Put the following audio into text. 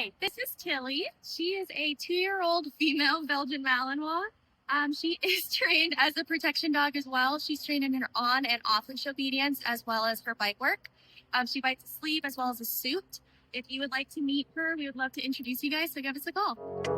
Hi, this is Tilly. She is a 2-year-old female Belgian Malinois. She is trained as a protection dog as well. She's trained in her on and off-leash obedience as well as her bite work. She bites a sleeve as well as a suit. If you would like to meet her, we would love to introduce you guys, so give us a call.